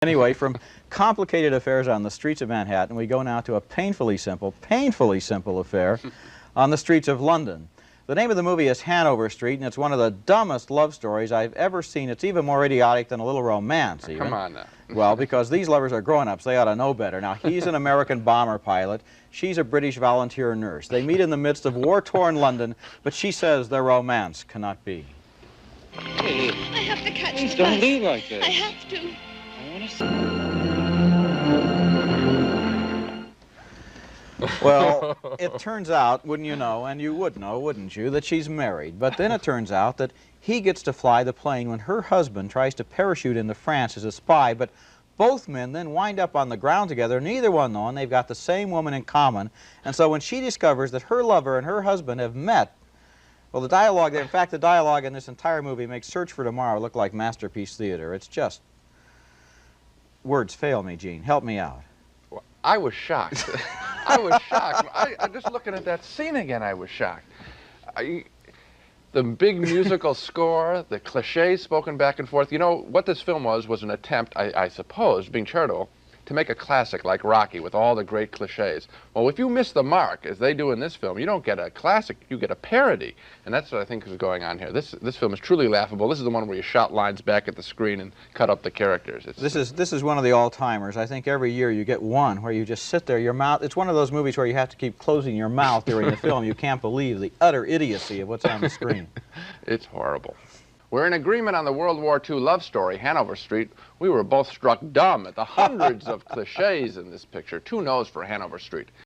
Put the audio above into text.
Anyway, from complicated affairs on the streets of Manhattan, we go now to a painfully simple affair on the streets of London. The name of the movie is Hanover Street, and it's one of the dumbest love stories I've ever seen. It's even more idiotic than A Little Romance, even. Come on now. Well, because these lovers are grown-ups, they ought to know better. Now, he's an American bomber pilot. She's a British volunteer nurse. They meet in the midst of war-torn London, but she says their romance cannot be. Hey, I have to catch please the don't bus. leave like this. I have to. I want to see. Well, it turns out, wouldn't you know, and you would know, wouldn't you, that she's married. But then it turns out that he gets to fly the plane when her husband tries to parachute into France as a spy, but both men then wind up on the ground together, neither one knowing they've got the same woman in common. And so when she discovers that her lover and her husband have met, well, the dialogue there, in fact, the dialogue in this entire movie makes Search for Tomorrow look like masterpiece theater. It's just, words fail me, Gene. Help me out. Well, I was shocked. I was shocked. I just looking at that scene again, I was shocked. The big musical score, the cliches spoken back and forth. You know, what this film was an attempt, I suppose, being charitable, to make a classic like Rocky with all the great cliches. Well, if you miss the mark, as they do in this film, you don't get a classic, you get a parody. And that's what I think is going on here. This film is truly laughable. This is the one where you shot lines back at the screen and cut up the characters. This is one of the all-timers. I think every year you get one where you just sit there, your mouth, it's one of those movies where you have to keep closing your mouth during the film. You can't believe the utter idiocy of what's on the screen. It's horrible. We're in agreement on the World War II love story, Hanover Street. We were both struck dumb at the hundreds of cliches in this picture. 2 no's for Hanover Street.